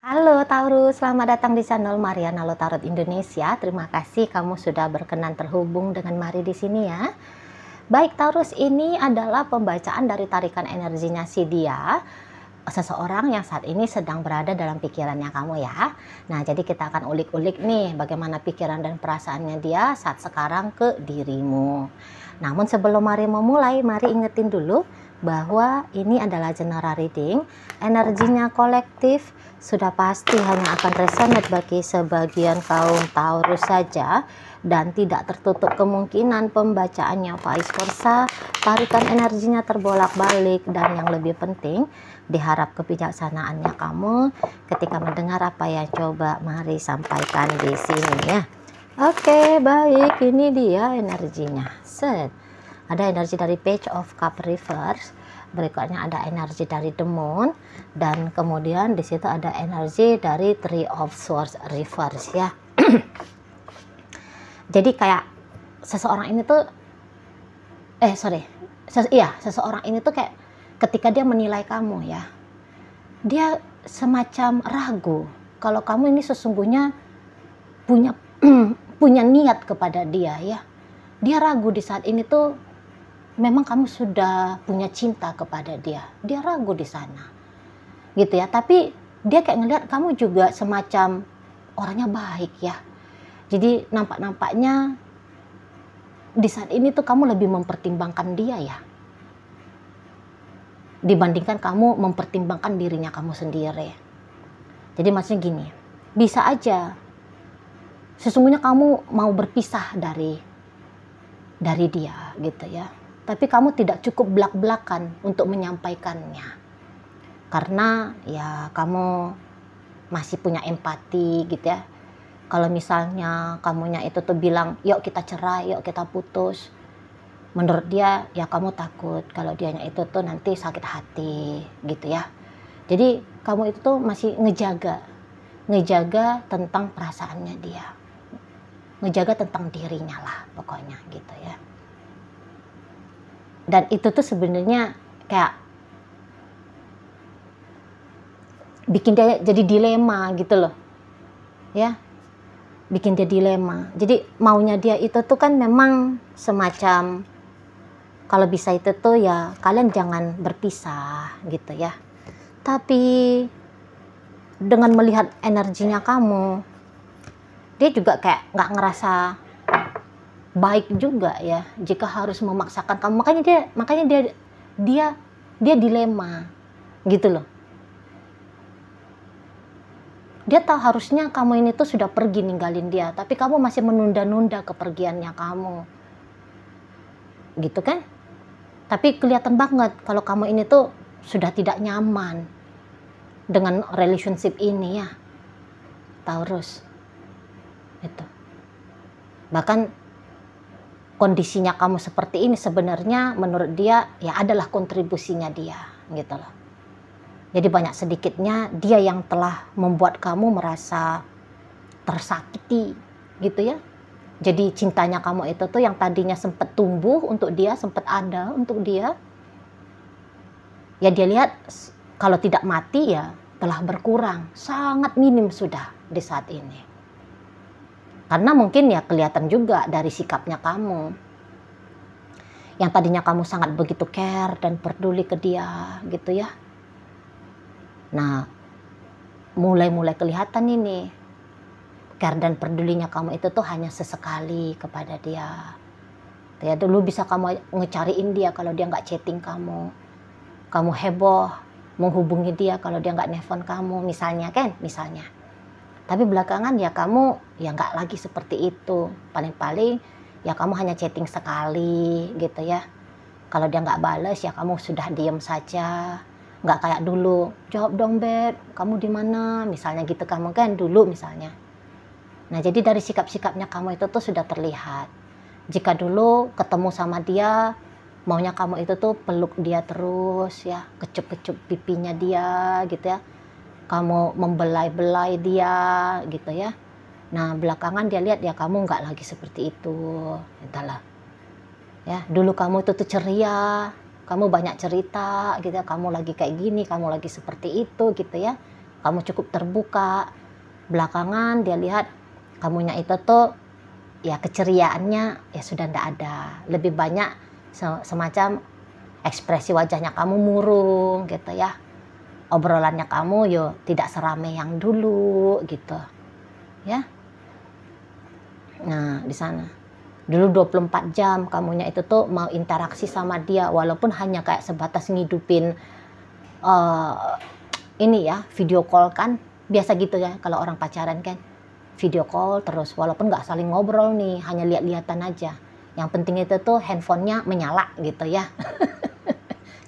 Halo Taurus, selamat datang di channel Mariana Lo Tarot Indonesia. Terima kasih kamu sudah berkenan terhubung dengan Mari di sini ya. Baik Taurus, ini adalah pembacaan dari tarikan energinya si dia, seseorang yang saat ini sedang berada dalam pikirannya kamu ya. Nah, jadi kita akan ulik-ulik nih bagaimana pikiran dan perasaannya dia saat sekarang ke dirimu. Namun sebelum Mari memulai, Mari ingetin dulu bahwa ini adalah general reading, energinya kolektif, sudah pasti hanya akan resonate bagi sebagian kaum Taurus saja dan tidak tertutup kemungkinan pembacaannya vice versa. Tarikan energinya terbolak-balik dan yang lebih penting diharap kebijaksanaannya kamu ketika mendengar apa yang coba Mari sampaikan di sini ya. Oke, baik, ini dia energinya. Set. Ada energi dari Page of Cup Reverse, berikutnya ada energi dari The Moon, dan kemudian di situ ada energi dari Three of Swords Reverse ya. Jadi kayak seseorang ini tuh seseorang ini tuh kayak ketika dia menilai kamu ya, dia semacam ragu kalau kamu ini sesungguhnya punya punya niat kepada dia ya. Dia ragu di saat ini tuh memang kamu sudah punya cinta kepada dia. Dia ragu di sana. Gitu ya. Tapi dia kayak ngelihat kamu juga semacam orangnya baik ya. Jadi nampak-nampaknya di saat ini tuh kamu lebih mempertimbangkan dia ya. Dibandingkan kamu mempertimbangkan dirinya kamu sendiri. Jadi maksudnya gini, bisa aja sesungguhnya kamu mau berpisah dari dia gitu ya. Tapi kamu tidak cukup belak-belakan untuk menyampaikannya. Karena ya kamu masih punya empati gitu ya. Kalau misalnya kamunya itu tuh bilang, yuk kita cerai, yuk kita putus. Menurut dia ya kamu takut kalau dianya itu tuh nanti sakit hati gitu ya. Jadi kamu itu tuh masih ngejaga tentang perasaannya dia. Ngejaga tentang dirinya lah pokoknya gitu ya. Dan itu tuh sebenarnya kayak bikin dia jadi dilema gitu loh ya, bikin dia dilema. Jadi maunya dia itu tuh kan memang semacam kalau bisa itu tuh ya kalian jangan berpisah gitu ya. Tapi dengan melihat energinya kamu, dia juga kayak nggak ngerasa baik juga ya jika harus memaksakan kamu. Makanya dia dilema gitu loh. Dia tahu harusnya kamu ini tuh sudah pergi ninggalin dia, tapi kamu masih menunda-nunda kepergiannya kamu gitu kan. Tapi kelihatan banget kalau kamu ini tuh sudah tidak nyaman dengan relationship ini ya Taurus itu. Bahkan kondisinya kamu seperti ini sebenarnya menurut dia ya adalah kontribusinya dia gitu loh. Jadi banyak sedikitnya dia yang telah membuat kamu merasa tersakiti gitu ya. Jadi cintanya kamu itu tuh yang tadinya sempat tumbuh untuk dia, sempat ada untuk dia, ya dia lihat kalau tidak mati ya telah berkurang, sangat minim sudah di saat ini. Karena mungkin ya kelihatan juga dari sikapnya kamu. Yang tadinya kamu sangat begitu care dan peduli ke dia gitu ya. Nah, mulai kelihatan ini care dan pedulinya kamu itu tuh hanya sesekali kepada dia. Ya dulu bisa kamu ngecariin dia kalau dia nggak chatting kamu. Kamu heboh menghubungi dia kalau dia nggak nelfon kamu misalnya kan, misalnya. Tapi belakangan ya kamu ya nggak lagi seperti itu. Paling-paling ya kamu hanya chatting sekali gitu ya. Kalau dia nggak bales ya kamu sudah diem saja. Nggak kayak dulu, jawab dong beb, kamu di mana? Misalnya gitu kamu kan dulu misalnya. Nah jadi dari sikap-sikapnya kamu itu tuh sudah terlihat. Jika dulu ketemu sama dia, maunya kamu itu tuh peluk dia terus ya. Kecup-kecup pipinya dia gitu ya. Kamu membelai-belai dia gitu ya. Nah belakangan dia lihat ya kamu nggak lagi seperti itu, entahlah. Ya dulu kamu itu tuh ceria, kamu banyak cerita gitu ya, kamu lagi kayak gini, kamu lagi seperti itu gitu ya. kamu cukup terbuka. Belakangan dia lihat kamunya itu tuh ya keceriaannya ya sudah ndak ada, lebih banyak semacam ekspresi wajahnya kamu murung gitu ya, obrolannya kamu yo tidak seramai yang dulu gitu ya. Nah di sana dulu 24 jam kamunya itu tuh mau interaksi sama dia, walaupun hanya kayak sebatas ngidupin ini ya, video call kan biasa gitu ya kalau orang pacaran kan, video call terus walaupun nggak saling ngobrol nih, hanya lihat-lihatan aja. Yang penting itu tuh handphonenya menyala gitu ya.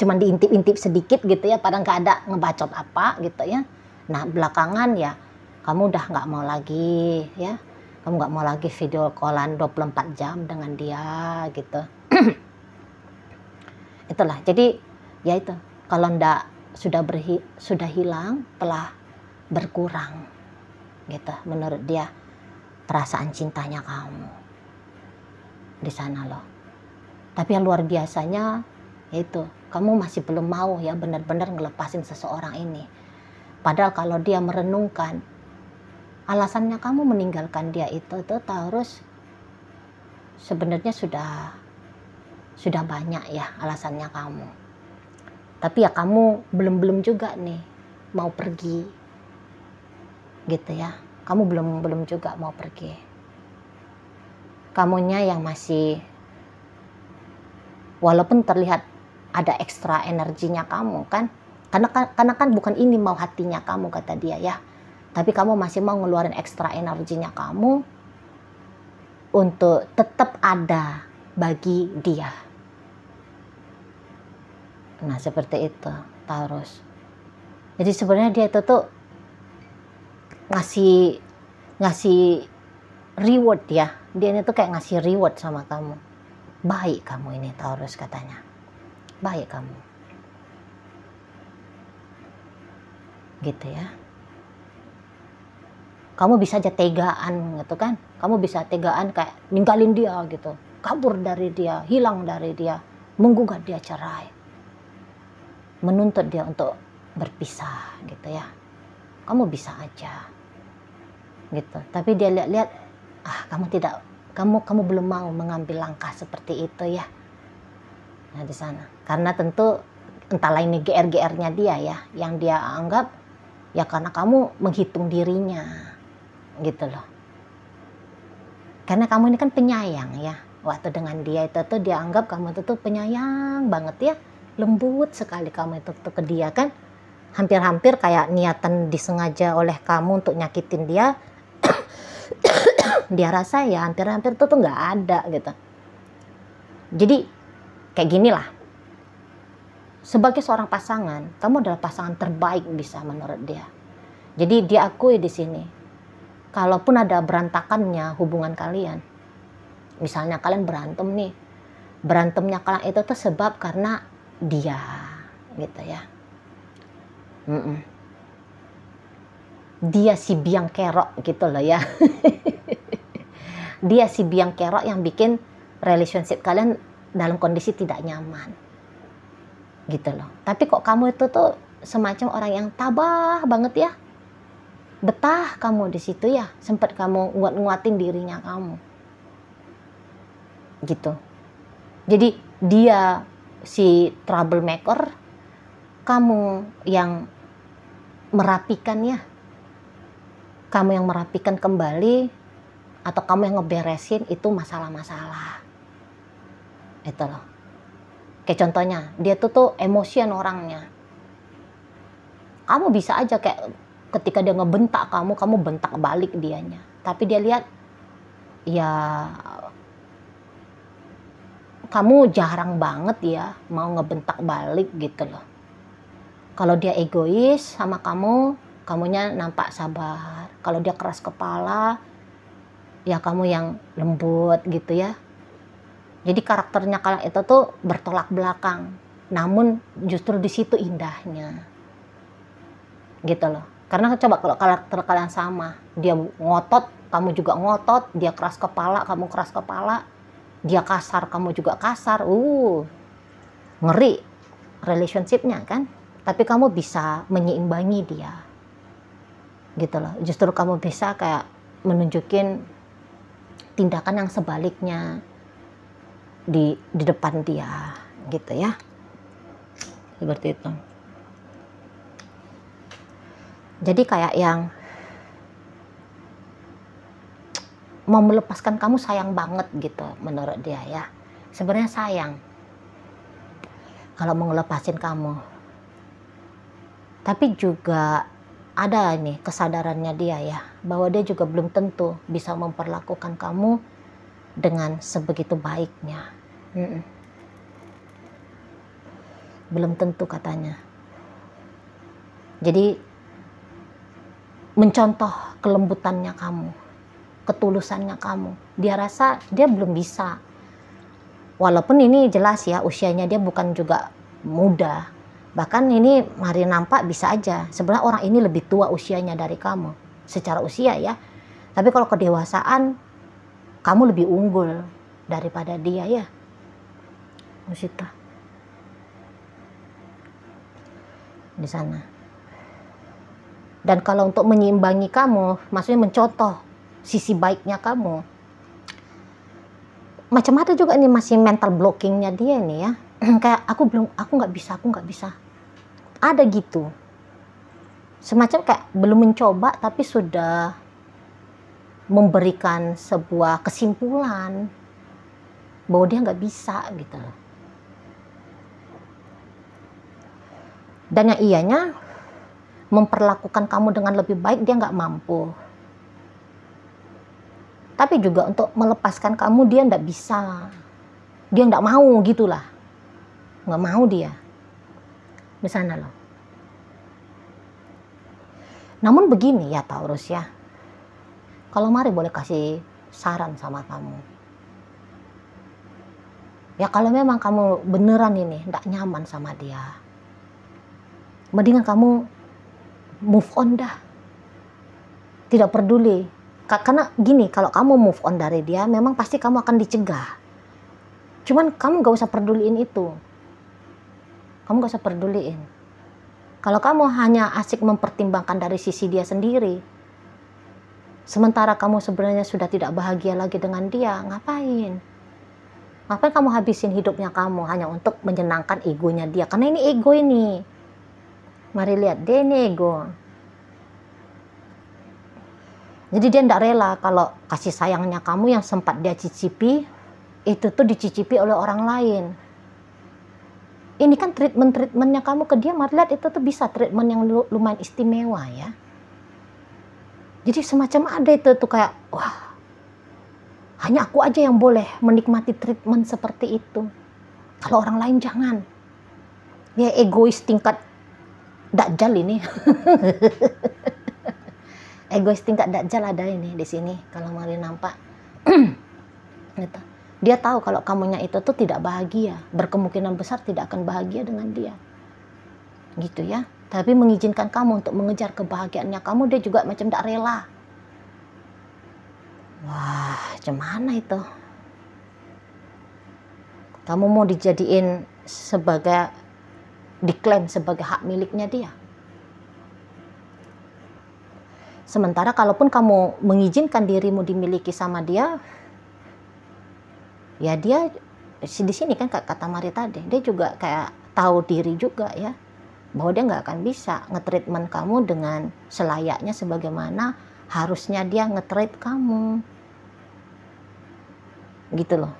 Cuman diintip-intip sedikit gitu ya, padahal nggak ada ngebacot apa gitu ya. Nah belakangan ya kamu udah nggak mau lagi ya, kamu nggak mau lagi video callan 24 jam dengan dia gitu. Itulah, jadi ya itu, kalau ndak sudah hilang, telah berkurang gitu menurut dia perasaan cintanya kamu di sana loh. Tapi yang luar biasanya yaitu kamu masih belum mau ya benar-benar ngelepasin seseorang ini. Padahal kalau dia merenungkan alasannya kamu meninggalkan dia itu Taurus, sebenarnya sudah banyak ya alasannya kamu. Tapi ya kamu belum juga nih mau pergi gitu ya. Kamu belum juga mau pergi. Kamunya yang masih, walaupun terlihat ada ekstra energinya kamu kan, karena kan bukan ini mau hatinya kamu kata dia ya, tapi kamu masih mau ngeluarin ekstra energinya kamu untuk tetap ada bagi dia. Nah seperti itu Taurus. Jadi sebenarnya dia itu tuh ngasih reward ya, dia ini tuh kayak ngasih reward sama kamu. Baik kamu ini Taurus katanya, baik kamu gitu ya. Kamu bisa aja tegaan gitu kan, kamu bisa tegaan kayak ninggalin dia gitu, kabur dari dia, hilang dari dia, menggugat dia cerai, menuntut dia untuk berpisah gitu ya. Kamu bisa aja gitu, tapi dia lihat-lihat kamu belum mau mengambil langkah seperti itu ya. Nah di sana karena tentu entahlah ini GR-GR-nya dia ya, yang dia anggap ya karena kamu menghitung dirinya gitu loh. Karena kamu ini kan penyayang ya, waktu dengan dia itu tuh dia anggap kamu itu tuh penyayang banget ya, lembut sekali kamu itu tuh ke dia kan, hampir-hampir kayak niatan disengaja oleh kamu untuk nyakitin dia. Dia rasa ya hampir-hampir tuh nggak ada gitu. Jadi kayak gini lah, sebagai seorang pasangan kamu adalah pasangan terbaik bisa menurut dia. Jadi dia akui di sini, kalaupun ada berantakannya hubungan kalian, misalnya kalian berantem nih, berantemnya kalian itu tuh sebab karena dia gitu ya. Dia si biang kerok gitu loh ya. Dia si biang kerok yang bikin relationship kalian dalam kondisi tidak nyaman gitu loh. Tapi kok kamu itu tuh semacam orang yang tabah banget ya, betah kamu di situ ya, sempat kamu nguatin dirinya kamu gitu. Jadi dia si troublemaker, kamu yang merapikan ya, kamu yang merapikan kembali, atau kamu yang ngeberesin itu masalah-masalah itu loh. Kayak contohnya dia tuh emosian orangnya, kamu bisa aja kayak ketika dia ngebentak kamu bentak balik dianya, tapi dia lihat ya kamu jarang banget ya mau ngebentak balik gitu loh. Kalau dia egois sama kamu, kamunya nampak sabar. Kalau dia keras kepala, ya kamu yang lembut gitu ya. Jadi karakternya kalian itu tuh bertolak belakang, namun justru di situ indahnya gitu loh. Karena coba kalau karakter kalian sama, dia ngotot, kamu juga ngotot, dia keras kepala, kamu keras kepala, dia kasar, kamu juga kasar, ngeri relationshipnya kan. Tapi kamu bisa menyeimbangi dia gitu loh. Justru kamu bisa kayak menunjukin tindakan yang sebaliknya di depan dia gitu ya, seperti itu. Jadi kayak yang mau melepaskan kamu sayang banget gitu menurut dia ya. Sebenarnya sayang kalau mau ngelepasin kamu, tapi juga ada ini kesadarannya dia ya, bahwa dia juga belum tentu bisa memperlakukan kamu dengan sebegitu baiknya. Belum tentu katanya. Jadi mencontoh kelembutannya kamu, ketulusannya kamu, dia rasa dia belum bisa. Walaupun ini jelas ya, usianya dia bukan juga muda. Bahkan ini mari nampak bisa aja sebenarnya orang ini lebih tua usianya dari kamu secara usia ya. Tapi kalau kedewasaan kamu lebih unggul daripada dia ya, Musita. Di sana. Dan kalau untuk menyeimbangi kamu, maksudnya mencontoh sisi baiknya kamu, macam ada juga nih masih mental blockingnya dia nih ya. Kayak aku nggak bisa. Ada gitu. Semacam kayak belum mencoba tapi sudah memberikan sebuah kesimpulan bahwa dia nggak bisa gitu loh. Dan yang ianya memperlakukan kamu dengan lebih baik dia nggak mampu. Tapi juga untuk melepaskan kamu dia nggak bisa. Dia nggak mau gitulah. Nggak mau dia. Di sana loh. Namun begini ya Taurus ya. Kalau mari boleh kasih saran sama kamu. Ya kalau memang kamu beneran ini nggak nyaman sama dia, mendingan kamu move on dah. Tidak peduli. Karena gini, kalau kamu move on dari dia, memang pasti kamu akan dicegah. Cuman kamu gak usah peduliin itu. Kamu gak usah peduliin. Kalau kamu hanya asik mempertimbangkan dari sisi dia sendiri, sementara kamu sebenarnya sudah tidak bahagia lagi dengan dia, ngapain? Ngapain kamu habisin hidupnya kamu hanya untuk menyenangkan egonya dia? Karena ini ego ini. Mari lihat, dia ini ego. Jadi dia tidak rela kalau kasih sayangnya kamu yang sempat dia cicipi, itu tuh dicicipi oleh orang lain. Ini kan treatmentnya kamu ke dia, mari lihat itu tuh bisa treatment yang lumayan istimewa ya. Jadi semacam ada itu tuh kayak, wah, hanya aku aja yang boleh menikmati treatment seperti itu. Kalau orang lain jangan. Ya egois tingkat Dajjal ini. Egois tingkat Dajjal ada ini di sini kalau mari nampak. Gitu. Dia tahu kalau kamunya itu tuh tidak bahagia, berkemungkinan besar tidak akan bahagia dengan dia. Gitu ya. Tapi mengizinkan kamu untuk mengejar kebahagiaannya kamu, dia juga macam tidak rela. Wah, gimana itu? Kamu mau dijadiin sebagai, diklaim sebagai hak miliknya dia. Sementara kalaupun kamu mengizinkan dirimu dimiliki sama dia, ya dia di sini kan kata Mari tadi, dia juga kayak tahu diri juga ya, bahwa dia nggak akan bisa nge-treatment kamu dengan selayaknya sebagaimana harusnya dia nge-treat kamu. Gitu loh.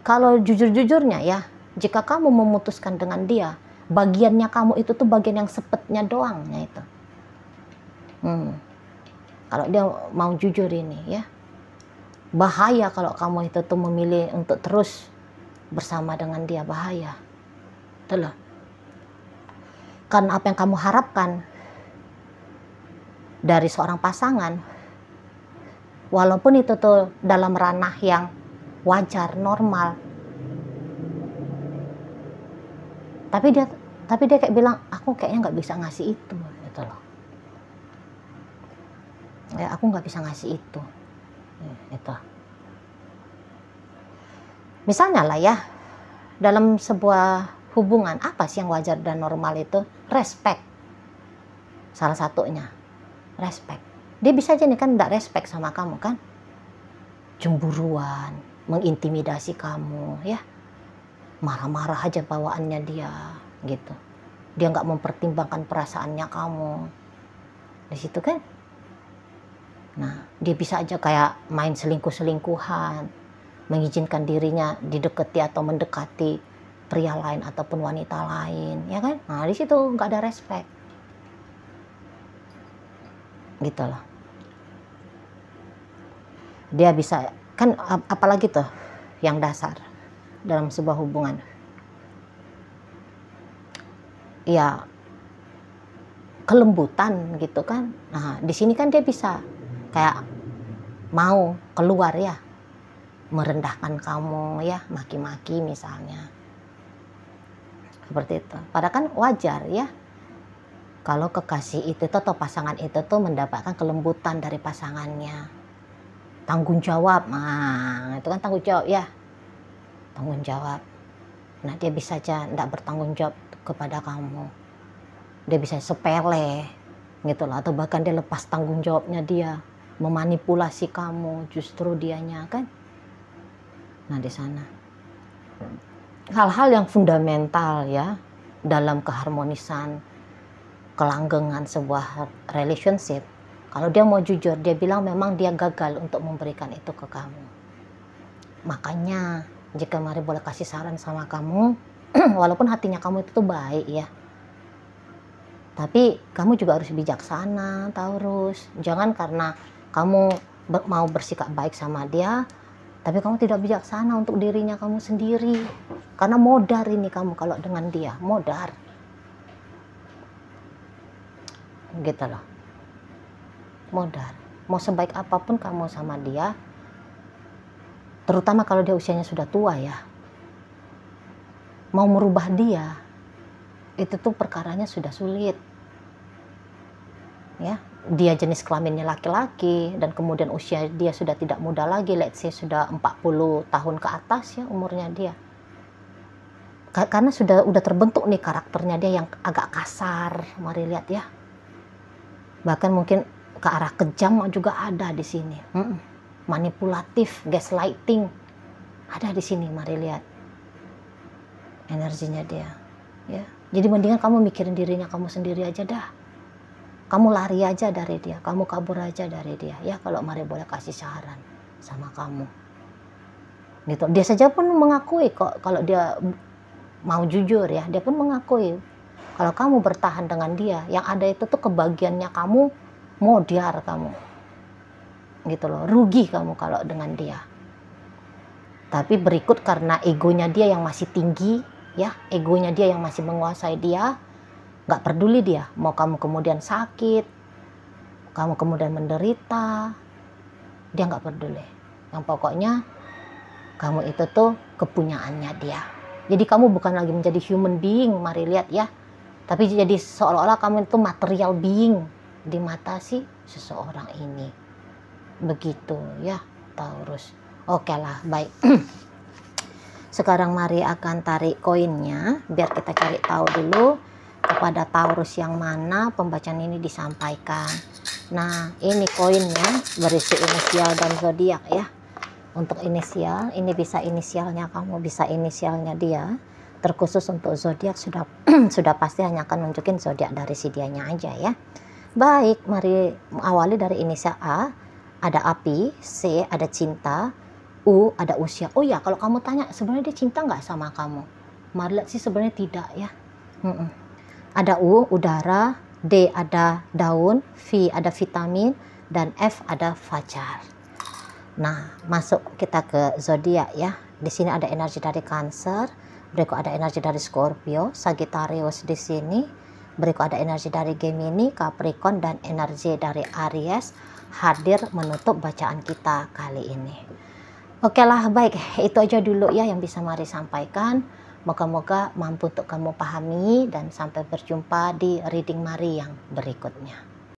Kalau jujur-jujurnya ya, jika kamu memutuskan dengan dia, bagiannya kamu itu tuh bagian yang sepetnya doangnya itu. Kalau dia mau jujur ini ya, bahaya kalau kamu itu tuh memilih untuk terus bersama dengan dia, bahaya. Itu loh. Karena apa yang kamu harapkan dari seorang pasangan, walaupun itu tuh dalam ranah yang wajar, normal, tapi dia kayak bilang, aku kayaknya nggak bisa ngasih itu, gitu loh. Ya, aku nggak bisa ngasih itu. Itu. Misalnya lah ya, dalam sebuah hubungan, apa sih yang wajar dan normal itu? Respect. Salah satunya. respect. Dia bisa aja nih kan nggak respect sama kamu kan, cemburuan, mengintimidasi kamu ya, marah-marah aja bawaannya dia gitu. Dia nggak mempertimbangkan perasaannya kamu di situ kan. Nah, dia bisa aja kayak main selingkuh-selingkuhan, mengizinkan dirinya didekati atau mendekati pria lain ataupun wanita lain, ya kan? Nah, di situ nggak ada respect, gitu loh. Dia bisa kan, apalagi tuh yang dasar dalam sebuah hubungan, ya kelembutan gitu kan. Nah, di sini kan dia bisa kayak mau keluar ya, merendahkan kamu ya, maki-maki misalnya, seperti itu. Padahal kan wajar ya kalau kekasih itu tuh, atau pasangan itu tuh mendapatkan kelembutan dari pasangannya, tanggung jawab. Nah, itu kan tanggung jawab ya, tanggung jawab. Nah, dia bisa aja tidak bertanggung jawab kepada kamu, dia bisa sepele gitu loh, atau bahkan dia lepas tanggung jawabnya, dia memanipulasi kamu, justru dianya kan. Nah, di sana hal-hal yang fundamental ya dalam keharmonisan, kelanggengan sebuah relationship. Kalau dia mau jujur, dia bilang memang dia gagal untuk memberikan itu ke kamu. Makanya jika Mari boleh kasih saran sama kamu, walaupun hatinya kamu itu tuh baik ya, tapi kamu juga harus bijaksana, Taurus. Jangan karena kamu mau bersikap baik sama dia, tapi kamu tidak bijaksana untuk dirinya kamu sendiri. Karena modar ini kamu kalau dengan dia, modar. Gitu loh. Modar. Mau sebaik apapun kamu sama dia, terutama kalau dia usianya sudah tua ya, mau merubah dia, itu tuh perkaranya sudah sulit. Ya, dia jenis kelaminnya laki-laki dan kemudian usia dia sudah tidak muda lagi, let's say sudah 40 tahun ke atas ya umurnya dia. Karena udah terbentuk nih karakternya dia yang agak kasar, mari lihat ya. Bahkan mungkin ke arah kejam juga ada di sini. Manipulatif, gaslighting ada di sini, mari lihat energinya dia ya. Jadi mendingan kamu mikirin dirinya kamu sendiri aja dah, kamu lari aja dari dia, kamu kabur aja dari dia ya, kalau Mari boleh kasih saran sama kamu gitu. Dia saja pun mengakui kok, kalau dia mau jujur ya, dia pun mengakui kalau kamu bertahan dengan dia, yang ada itu tuh kebahagiaannya kamu modar kamu gitu loh, rugi kamu kalau dengan dia. Tapi berikut karena egonya dia yang masih tinggi ya, egonya dia yang masih menguasai dia, nggak peduli dia mau kamu kemudian sakit, kamu kemudian menderita, dia nggak peduli. Yang pokoknya kamu itu tuh kepunyaannya dia. Jadi kamu bukan lagi menjadi human being, mari lihat ya, tapi jadi seolah-olah kamu itu material being di mata si seseorang ini. Begitu ya, Taurus. Oke lah, baik. Sekarang Mari akan tarik koinnya, biar kita cari tahu dulu kepada Taurus yang mana pembacaan ini disampaikan. Nah, ini koinnya berisi inisial dan zodiak ya. Untuk inisial, ini bisa inisialnya kamu, bisa inisialnya dia. Terkhusus untuk zodiak sudah sudah pasti hanya akan nunjukin zodiak dari si dianya aja ya. Baik, mari awali dari inisial A. Ada api, C ada cinta, U ada usia. Oh ya, kalau kamu tanya sebenarnya dia cinta nggak sama kamu, Mari lihat sih sebenarnya tidak ya. Ada U udara, D ada daun, V ada vitamin, dan F ada fajar. Nah, masuk kita ke zodiak ya. Di sini ada energi dari Cancer, berikut ada energi dari Scorpio, Sagittarius di sini, berikut ada energi dari Gemini, Capricorn, dan energi dari Aries hadir menutup bacaan kita kali ini. Oke lah, baik, itu aja dulu ya yang bisa Mari sampaikan. Moga-moga mampu untuk kamu pahami, dan sampai berjumpa di reading Mari yang berikutnya.